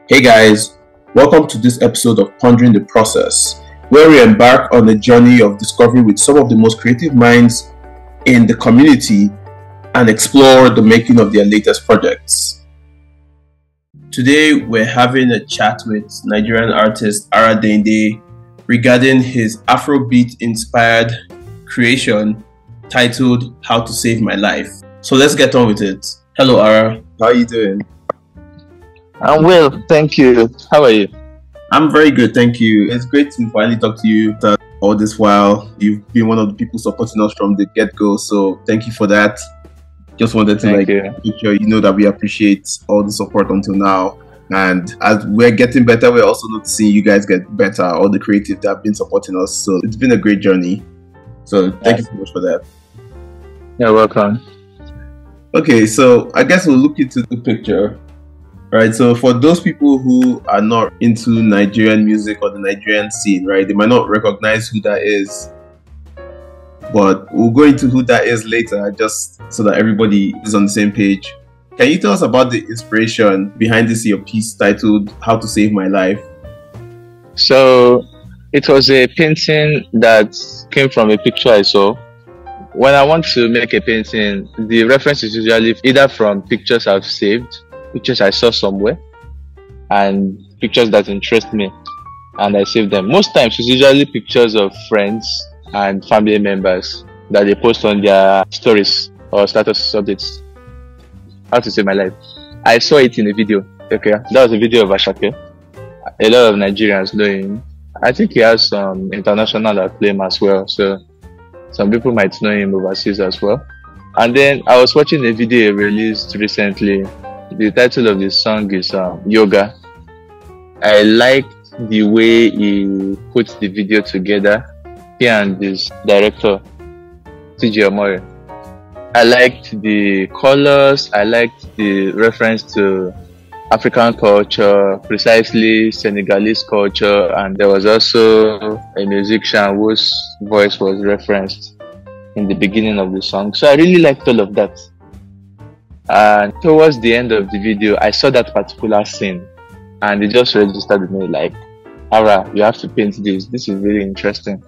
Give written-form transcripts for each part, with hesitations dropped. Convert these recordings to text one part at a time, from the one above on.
Hey guys, welcome to this episode of Pondering the Process, where we embark on a journey of discovery with some of the most creative minds in the community and explore the making of their latest projects. Today, we're having a chat with Nigerian artist Ara Deinde regarding his Afrobeat-inspired creation titled How to Save My Life. So let's get on with it. Hello Ara, how are you doing? I'm well, thank you. How are you? I'm very good, thank you. It's great to finally talk to you after all this while. You've been one of the people supporting us from the get-go, so thank you for that. Just wanted to make sure you know that we appreciate all the support until now. And as we're getting better, we're also noticing you guys get better, all the creatives that have been supporting us. So it's been a great journey. So thank you so much for that. You're welcome. Okay, so I guess we'll look into the picture. Right, so for those people who are not into Nigerian music or the Nigerian scene, right, they might not recognize who that is. But we'll go into who that is later, just so that everybody is on the same page. Can you tell us about the inspiration behind this your piece titled How to Save My Life? So it was a painting that came from a picture I saw. When I want to make a painting, the reference is usually either from pictures I've saved, pictures I saw somewhere, and pictures that interest me, and I save them. Most times it's usually pictures of friends and family members that they post on their stories or status updates. How to Save My Life. I saw it in a video. Okay, that was a video of Asake. A lot of Nigerians know him. I think he has some international acclaim as well, so some people might know him overseas as well. And then I was watching a video released recently. The title of the song is Yoga. I liked the way he put the video together, he and his director, TJ Omori. I liked the colors, I liked the reference to African culture, precisely Senegalese culture, and there was also a musician whose voice was referenced in the beginning of the song. So I really liked all of that. And towards the end of the video, I saw that particular scene and it just registered with me like, Ara, you have to paint this. This is really interesting.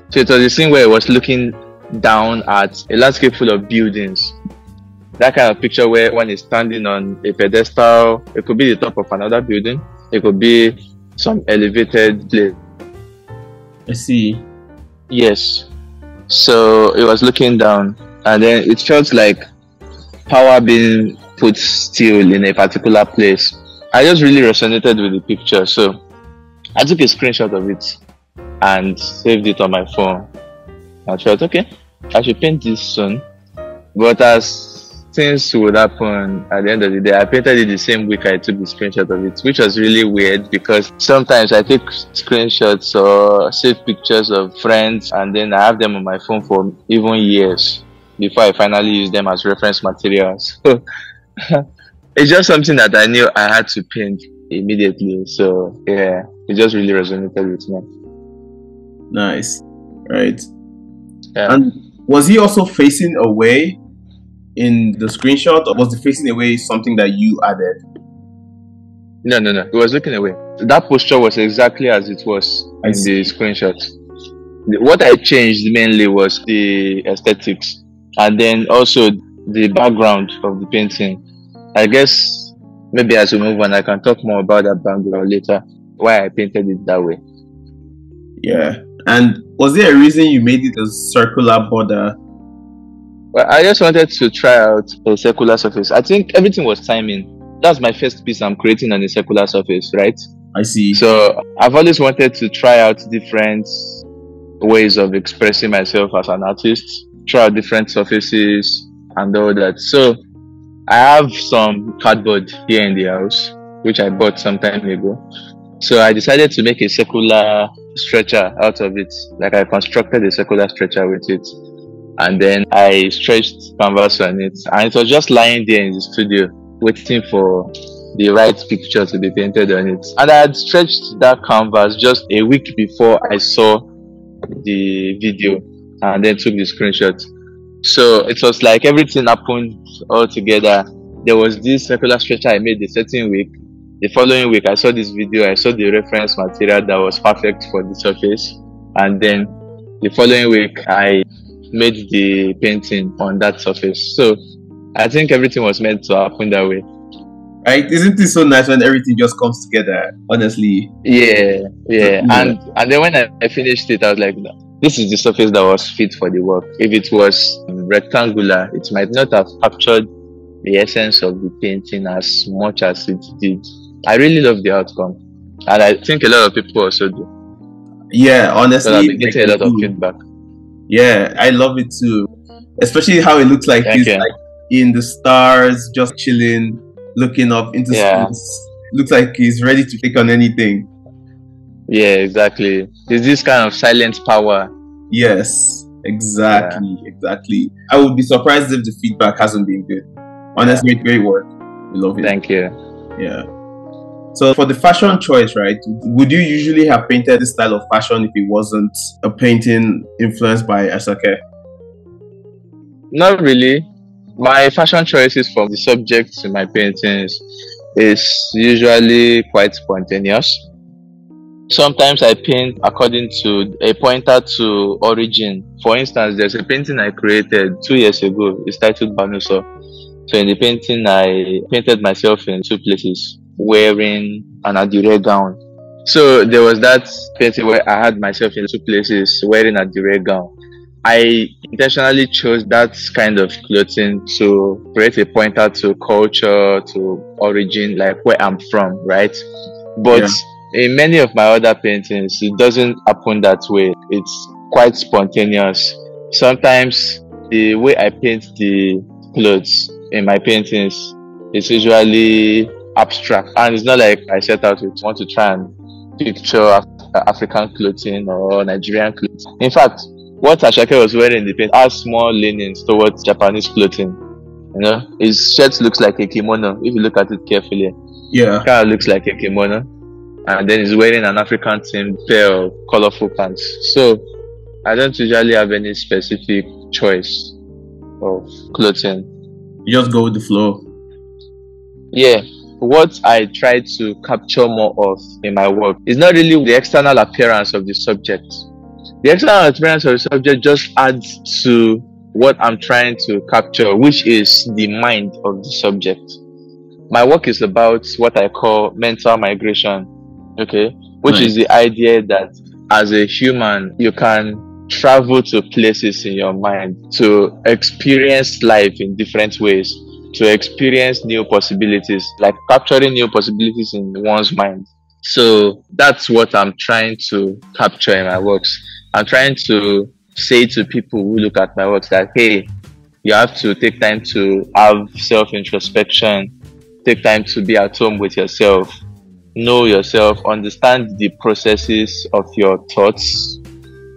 So it was a scene where I was looking down at a landscape full of buildings. That kind of picture where one is standing on a pedestal. It could be the top of another building. It could be some elevated place. I see. Yes. So it was looking down and then it felt like power being put still in a particular place. I just really resonated with the picture, so I took a screenshot of it and saved it on my phone. I felt okay, I should paint this soon. But as things would happen at the end of the day, I painted it the same week I took the screenshot of it, which was really weird because sometimes I take screenshots or save pictures of friends and then I have them on my phone for even years before I finally use them as reference materials. It's just something that I knew I had to paint immediately. So yeah, it just really resonated with me. Nice. Right. Yeah. And was he also facing away in the screenshot, or was the facing away something that you added? No. He was looking away. That posture was exactly as it was in the screenshot. What I changed mainly was the aesthetics. And then also the background of the painting. I guess maybe as we move on, I can talk more about that background later, why I painted it that way. Yeah. And was there a reason you made it a circular border? Well, I just wanted to try out a circular surface. I think everything was timing. That's my first piece I'm creating on a circular surface, right? I see. So I've always wanted to try out different ways of expressing myself as an artist. Try out different surfaces and all that. So I have some cardboard here in the house, which I bought some time ago. So I decided to make a circular stretcher out of it. Like I constructed a circular stretcher with it. And then I stretched canvas on it. And it was just lying there in the studio, waiting for the right picture to be painted on it. And I had stretched that canvas just a week before I saw the video and then took the screenshot. So it was like everything happened all together. There was this circular stretcher I made a certain week, The following week, I saw this video, I saw the reference material that was perfect for the surface. And then the following week, I made the painting on that surface. So I think everything was meant to happen that way. Right? Isn't it so nice when everything just comes together? Honestly. Yeah. And then when I finished it, I was like, this is the surface that was fit for the work. If it was rectangular, it might not have captured the essence of the painting as much as it did. I really love the outcome, and I think a lot of people also do. Yeah, honestly, so I've been getting a lot of feedback. Yeah, I love it too, especially how it looks like he's like in the stars, just chilling, looking up into space. Looks like he's ready to take on anything. Yeah, exactly. There's this kind of silent power. Yes, exactly. I would be surprised if the feedback hasn't been good. Honestly, great work. We love it. Thank you. Yeah. So for the fashion choice, right, would you usually have painted this style of fashion if it wasn't a painting influenced by Asake? Not really. My fashion choices from the subjects in my paintings is usually quite spontaneous. Sometimes I paint according to a pointer to origin. For instance, there's a painting I created 2 years ago. It's titled Banuso. So in the painting, I painted myself in 2 places, wearing an adire gown. So there was that painting where I had myself in 2 places, wearing an adire gown. I intentionally chose that kind of clothing to create a pointer to culture, to origin, like where I'm from, right? But in many of my other paintings, it doesn't happen that way. It's quite spontaneous. Sometimes the way I paint the clothes in my paintings is usually abstract, and it's not like I set out to want to try and picture African clothing or Nigerian clothing. In fact, what Asake was wearing in the paint has small leanings towards Japanese clothing. You know, his shirt looks like a kimono if you look at it carefully. Yeah, it kind of looks like a kimono, and then he's wearing an African themed pair of colorful pants. So I don't usually have any specific choice of clothing. You just go with the flow. Yeah, what I try to capture more of in my work is not really the external appearance of the subject. The external appearance of the subject just adds to what I'm trying to capture, which is the mind of the subject. My work is about what I call mental migration, which is the idea that as a human, you can travel to places in your mind to experience life in different ways, to experience new possibilities, like capturing new possibilities in one's mind. So that's what I'm trying to capture in my works. I'm trying to say to people who look at my works that, hey, you have to take time to have self-introspection, take time to be at home with yourself, know yourself, understand the processes of your thoughts,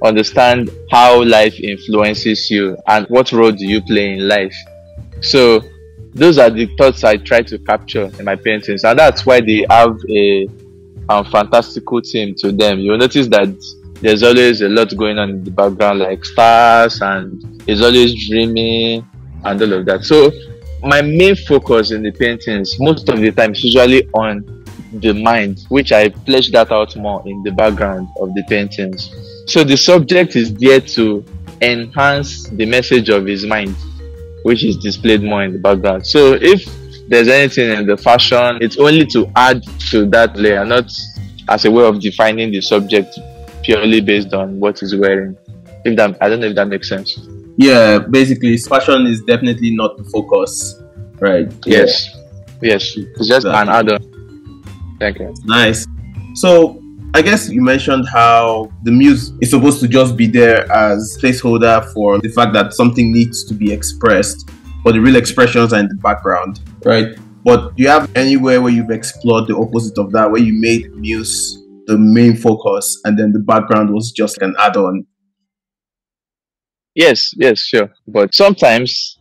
understand how life influences you and what role do you play in life. So those are the thoughts I try to capture in my paintings, and that's why they have a fantastical theme to them. You'll notice that there's always a lot going on in the background, like stars, and it's always dreamy and all of that. So my main focus in the paintings most of the time is usually on the mind, which I flesh that out more in the background of the paintings. So the subject is there to enhance the message of his mind, which is displayed more in the background. So if there's anything in the fashion, it's only to add to that layer, not as a way of defining the subject purely based on what he's wearing. I don't know if that makes sense. Yeah, basically fashion is definitely not the focus, right? Yes, it's just an add-on. Thank you. Nice. So I guess you mentioned how the muse is supposed to just be there as placeholder for the fact that something needs to be expressed, but the real expressions are in the background, right? But do you have anywhere where you've explored the opposite of that, where you made muse the main focus and then the background was just an add-on? Yes, sure. But sometimes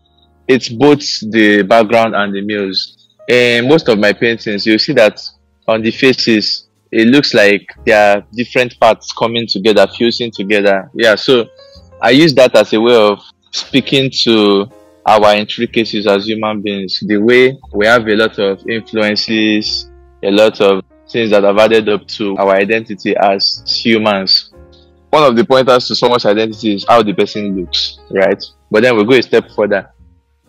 it's both the background and the muse. In most of my paintings, you see that on the faces, it looks like there are different parts coming together, fusing together. Yeah, so I use that as a way of speaking to our intricacies as human beings. The way we have a lot of influences a lot of things that have added up to our identity as humans. One of the pointers to someone's identity is how the person looks, right? But then we'll go a step further.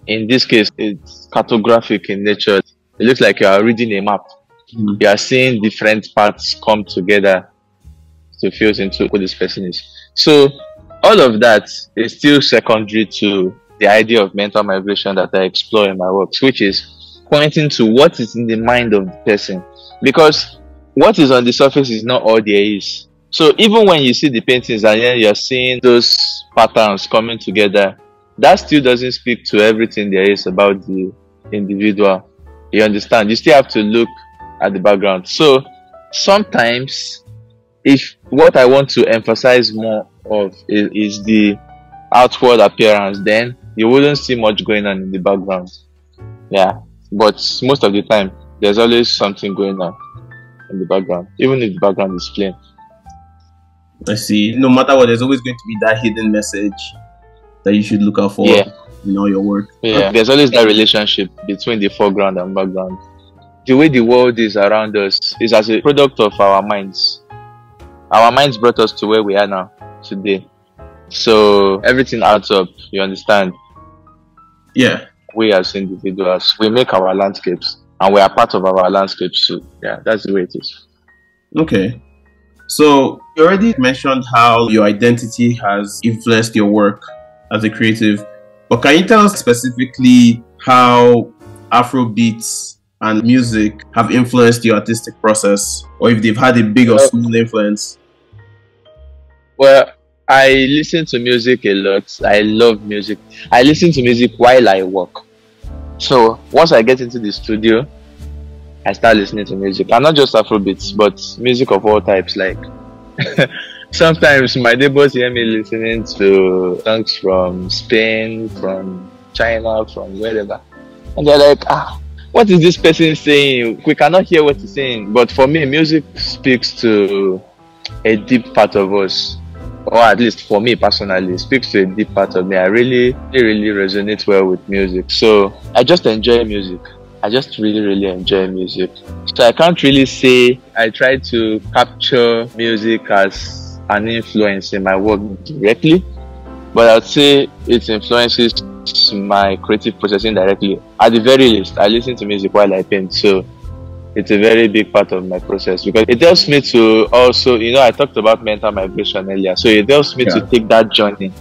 In this case, it's cartographic in nature. It looks like you are reading a map. You are seeing different parts come together to fuse into who this person is. So all of that is still secondary to the idea of mental migration that I explore in my works, which is pointing to what is in the mind of the person. Because what is on the surface is not all there is. So even when you see the paintings and then you're seeing those patterns coming together, that still doesn't speak to everything there is about the individual. You understand? You still have to look at the background. So sometimes, if what I want to emphasize more of is the outward appearance, then you wouldn't see much going on in the background. Yeah. But most of the time, there's always something going on in the background, even if the background is plain. I see. No matter what, there's always going to be that hidden message that you should look out for in all your work. Yeah, there's always that relationship between the foreground and background. The way the world is around us is as a product of our minds. Our minds brought us to where we are now, today. So everything adds up, you understand? Yeah. We as individuals, we make our landscapes and we are part of our landscapes too. Yeah, that's the way it is. Okay. So you already mentioned how your identity has influenced your work as a creative, but can you tell us specifically how Afrobeats and music have influenced your artistic process, or if they've had a big or small influence? Well, I listen to music a lot. I love music. I listen to music while I work. So once I get into the studio, I start listening to music. And not just Afrobeats, but music of all types. Like sometimes my neighbors hear me listening to songs from Spain, from China, from wherever. And they're like, what is this person saying? We cannot hear what he's saying. But for me, music speaks to a deep part of us. Or at least for me personally, it speaks to a deep part of me. I really resonate well with music. So I just enjoy music. I just really enjoy music. So I can't really say I try to capture music as an influence in my work directly, but I'd say it influences my creative process indirectly. At the very least, I listen to music while I paint, so it's a very big part of my process because it helps me to also, I talked about mental migration earlier, so it helps me to take that journey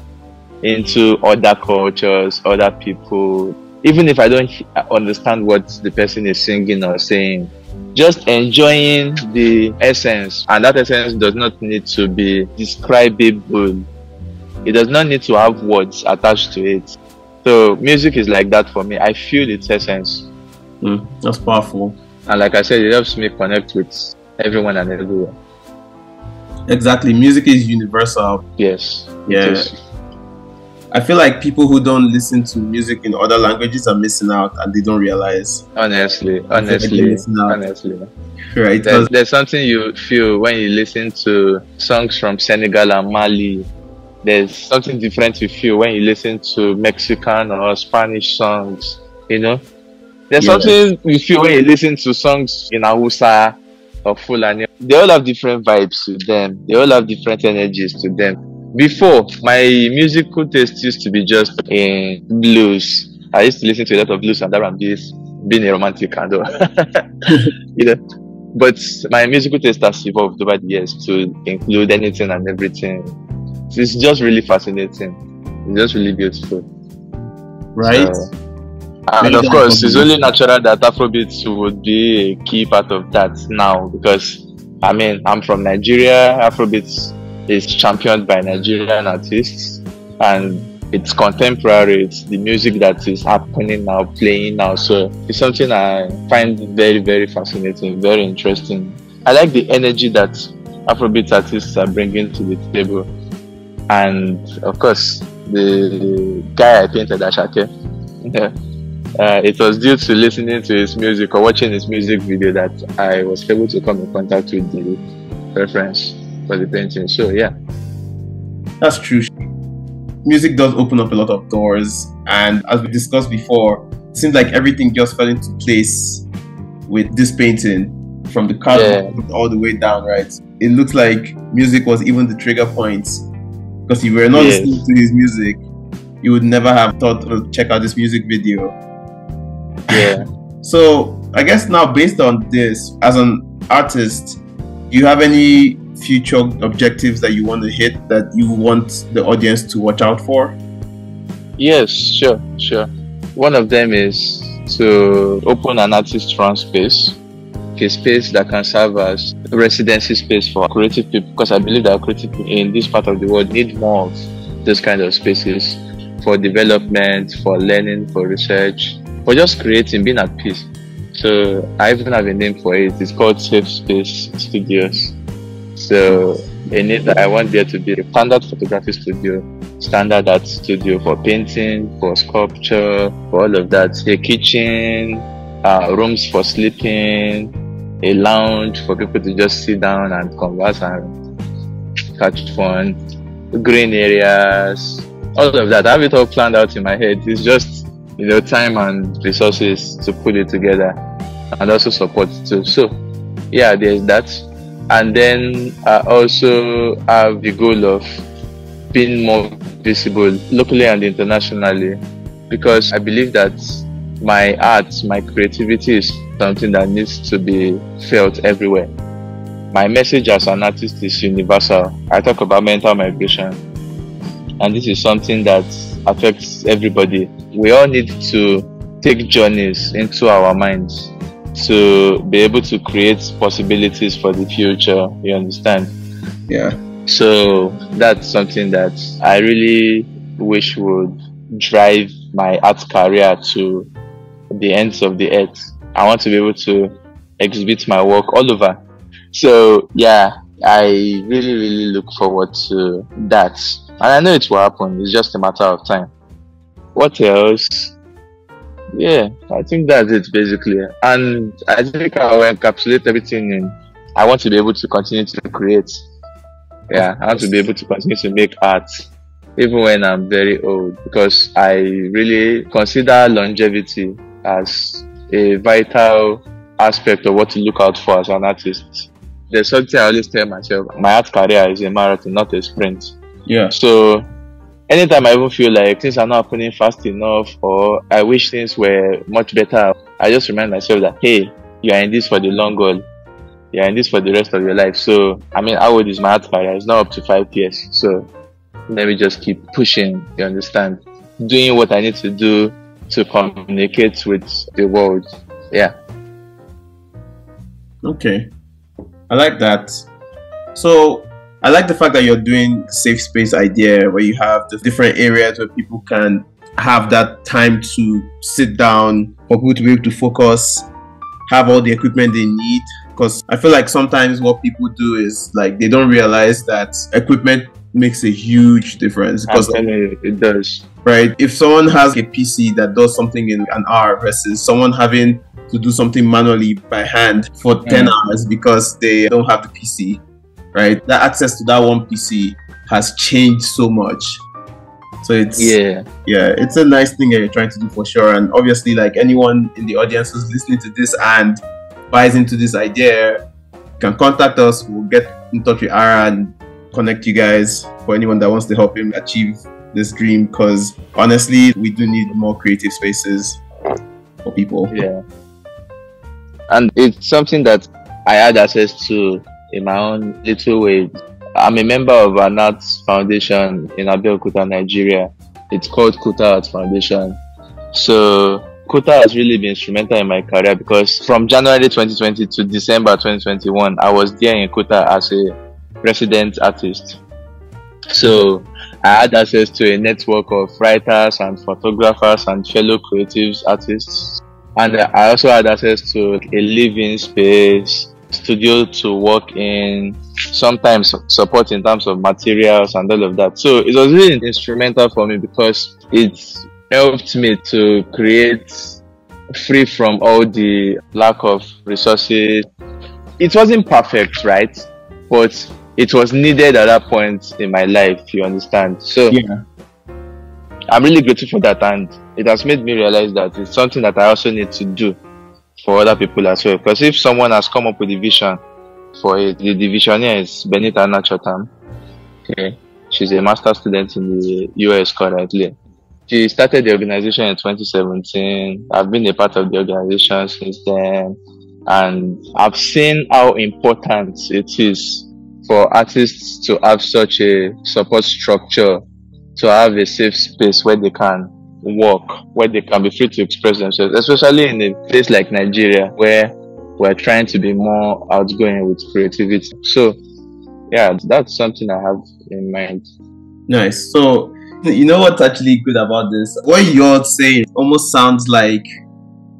into other cultures, other people. Even if I don't understand what the person is singing or saying, just enjoying the essence. And that essence does not need to be describable. It does not need to have words attached to it. So music is like that for me. I feel its essence. That's powerful. And like I said, it helps me connect with everyone and everywhere. Exactly. Music is universal. Yes. Yeah. I feel like people who don't listen to music in other languages are missing out and they don't realize. Honestly. Right. There's something you feel when you listen to songs from Senegal and Mali. There's something different you feel when you listen to Mexican or Spanish songs, There's something you feel when you listen to songs in Hausa or Fulani. They all have different vibes to them. They all have different energies to them. Before, my musical taste used to be just in blues. I used to listen to a lot of blues and R&B's, being a romantic and all. But my musical taste has evolved over the years to include anything and everything. It's just really fascinating. It's just really beautiful. Right? And of course, it's only natural that Afrobeats would be a key part of that now because, I'm from Nigeria. Afrobeats is championed by Nigerian artists and it's contemporary. It's the music that is happening now, playing now. So it's something I find very fascinating, very interesting. I like the energy that Afrobeat artists are bringing to the table. And of course, the guy I painted, Asake, it was due to listening to his music or watching his music video that I was able to come in contact with the reference for the painting. So yeah, that's true. Music does open up a lot of doors, and as we discussed before, it seems like everything just fell into place with this painting. from the cardboard all the way down, right? It looks like music was even the trigger point, because if you were not listening to his music, you would never have thought to check out this music video. Yeah. So I guess now, based on this, as an artist, do you have any future objectives that you want to hit, that you want the audience to watch out for? Yes, sure. One of them is to open an artist-run space, a space that can serve as a residency space for creative people, because I believe that creative people in this part of the world need more of those kind of spaces for development, for learning, for research, for just creating, being at peace. So I even have a name for it. It's called Safe Space Studios. So a name that I want there to be a standard photography studio, standard art studio for painting, for sculpture, for all of that. A kitchen, rooms for sleeping, a lounge for people to just sit down and converse and catch fun, green areas, all of that. I have it all planned out in my head. It's just, time and resources to put it together, and also support too. So yeah, there's that. And then I also have the goal of being more visible locally and internationally, because I believe that my art, my creativity is something that needs to be felt everywhere. My message as an artist is universal. I talk about mental migration, and this is something that affects everybody. We all need to take journeys into our minds to be able to create possibilities for the future, you understand? Yeah. So that's something that I really wish would drive my art career to the ends of the earth. I want to be able to exhibit my work all over. So yeah, I really look forward to that. And I know it will happen. It's just a matter of time. What else? Yeah, I think that's it basically. And I think I will encapsulate everything in I want to be able to continue to create. Yeah, I want to be able to continue to make art even when I'm very old, because I really consider longevity as a vital aspect of what to look out for as an artist. There's something I always tell myself: my art career is a marathon, not a sprint. Yeah. So anytime I even feel like things are not happening fast enough, or I wish things were much better, I just remind myself that, hey, you are in this for the long haul. You are in this for the rest of your life. So, I mean, how old is my art career? It's not up to 5 years. So, let me just keep pushing, you understand? Doing what I need to do to communicate with the world. Yeah. Okay. I like that. So, I like the fact that you're doing the safe space idea, where you have the different areas where people can have that time to sit down, for people to be able to focus, have all the equipment they need. Because I feel like sometimes what people do is like they don't realize that equipment makes a huge difference. Because it does. Right? If someone has a PC that does something in an hour versus someone having to do something manually by hand for 10 hours because they don't have the PC, right? That access to that one PC has changed so much. So it's it's a nice thing that you're trying to do for sure. And obviously, like anyone in the audience who's listening to this and buys into this idea, can contact us. We'll get in touch with Ara and connect you guys for anyone that wants to help him achieve this dream, because honestly, we do need more creative spaces for people. Yeah. And it's something that I had access to in my own little way. I'm a member of an arts foundation in Abeokuta, Nigeria. It's called Kuta Arts Foundation. So Kuta has really been instrumental in my career, because from January 2020 to December 2021, I was there in Kuta as a resident artist. So I had access to a network of writers and photographers and fellow creatives artists. And I also had access to a living space, studio to work in, sometimes support in terms of materials and all of that. So it was really instrumental for me, because it helped me to create free from all the lack of resources. It wasn't perfect, right? But it was needed at that point in my life, you understand? So yeah. I'm really grateful for that, and it has made me realize that it's something that I also need to do for other people as well. Because if someone has come up with a vision for it, the visioneer is Benita Nachotam. Okay. She's a master student in the US currently. She started the organization in 2017. I've been a part of the organization since then. And I've seen how important it is for artists to have such a support structure, to have a safe space where they can work, where they can be free to express themselves, especially in a place like Nigeria, where we're trying to be more outgoing with creativity. So, yeah, that's something I have in mind. Nice. So, you know what's actually good about this? What you're saying almost sounds like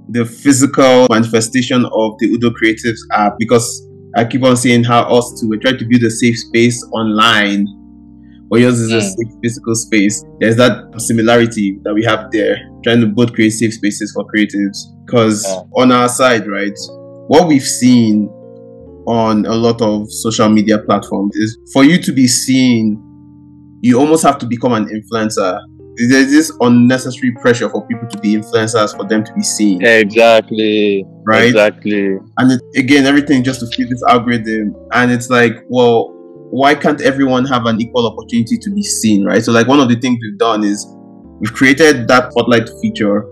the physical manifestation of the Udocreatives app, because I keep on saying how us too, we're trying to build a safe space online, but yours is a safe physical space. There's that similarity that we have there, trying to both create safe spaces for creatives. Because on our side, right, what we've seen on a lot of social media platforms is for you to be seen, you almost have to become an influencer. There's this unnecessary pressure for people to be influencers, for them to be seen. Exactly. Right? Exactly. And again, everything just to fit this algorithm. And it's like, well, why can't everyone have an equal opportunity to be seen, right? So like one of the things we've done is we've created that spotlight feature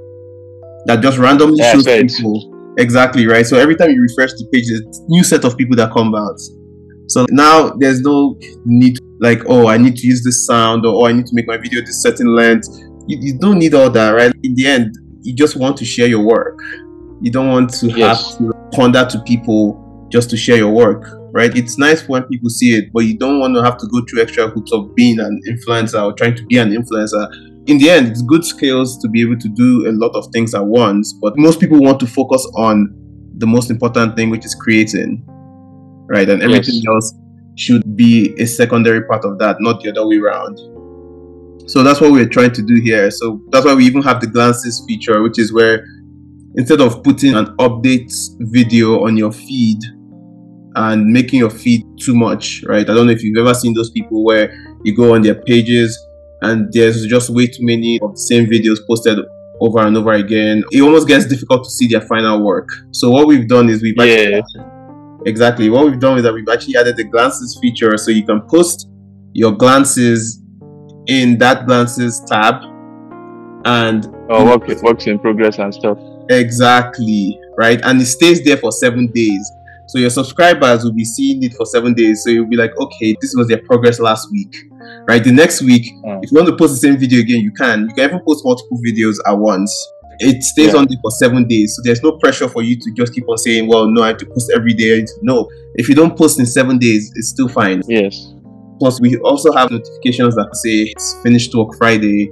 that just randomly shows people. Exactly, right? So every time you refresh the page, there's a new set of people that come out. So now there's no need like, oh, I need to use this sound, or oh, I need to make my video this certain length. You don't need all that, right? In the end, you just want to share your work. You don't want to have to ponder to people just to share your work, right? It's nice when people see it, but you don't want to have to go through extra hoops of being an influencer or trying to be an influencer. In the end, it's good skills to be able to do a lot of things at once, but most people want to focus on the most important thing, which is creating, right? And everything else should be a secondary part of that, not the other way around. So that's what we're trying to do here. So that's why we even have the glances feature, which is where instead of putting an update video on your feed and making your feed too much, right? I don't know if you've ever seen those people where you go on their pages and there's just way too many of the same videos posted over and over again. It almost gets difficult to see their final work. So what we've done is we've actually exactly. What we've done is that we've actually added the glances feature, so you can post your glances in that glances tab, and works in progress and stuff. Exactly, right? And it stays there for 7 days. So your subscribers will be seeing it for 7 days. So you'll be like, okay, this was their progress last week, right? The next week, if you want to post the same video again, you can. You can even post multiple videos at once. It stays on there for 7 days, so there's no pressure for you to just keep on saying, well, no, I have to post every day. No, if you don't post in 7 days, it's still fine. Yes. Plus, we also have notifications that say it's finished work Friday,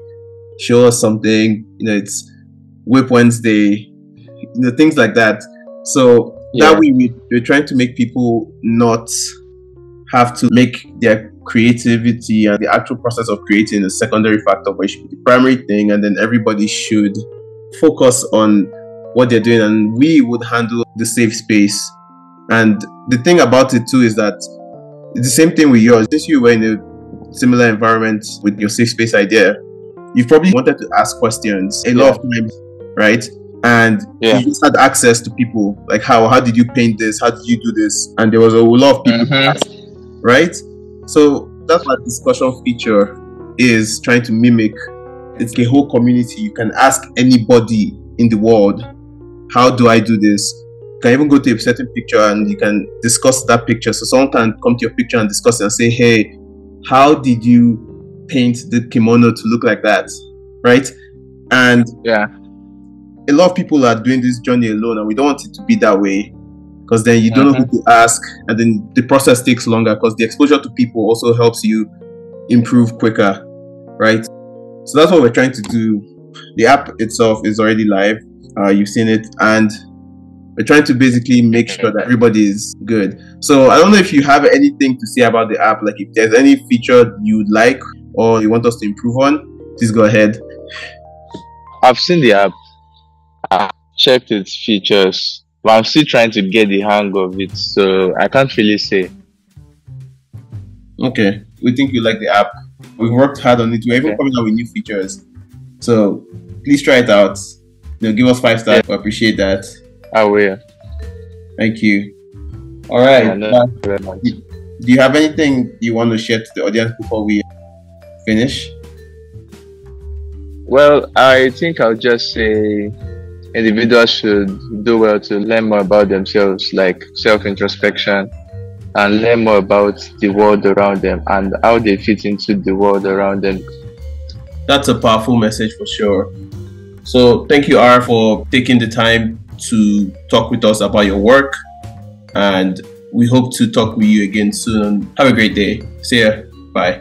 show us something, it's Whip Wednesday, things like that. So that way we're trying to make people not have to make their creativity and the actual process of creating a secondary factor, but it should be the primary thing, and then everybody should focus on what they're doing, and we would handle the safe space. And the thing about it too is that it's the same thing with yours. Since you were in a similar environment with your safe space idea, you probably wanted to ask questions a lot of times, right? And you just had access to people, like how did you paint this, how did you do this, and there was a lot of people right? So that's what discussion feature is trying to mimic. It's a whole community. You can ask anybody in the world, how do I do this? You can even go to a certain picture and you can discuss that picture. So someone can come to your picture and discuss it and say, hey, how did you paint the kimono to look like that? Right? And a lot of people are doing this journey alone, and we don't want it to be that way, because then you don't know who to ask, and then the process takes longer, because the exposure to people also helps you improve quicker, right? So that's what we're trying to do. The app itself is already live. You've seen it, and we're trying to basically make sure that everybody is good. So I don't know if you have anything to say about the app, like if there's any feature you'd like or you want us to improve on, please go ahead. I've seen the app. I've checked its features, but I'm still trying to get the hang of it, so I can't really say. Okay, we think you like the app. We've worked hard on it. We're even coming out with new features. So please try it out. Give us 5 stars. We appreciate that. I will. Thank you. All right. No, thank you very much. Do you have anything you want to share to the audience before we finish? Well, I think I'll just say individuals should do well to learn more about themselves, like self-introspection, and learn more about the world around them and how they fit into the world around them. That's a powerful message for sure. So thank you, Ara, for taking the time to talk with us about your work. And we hope to talk with you again soon. Have a great day. See ya. Bye.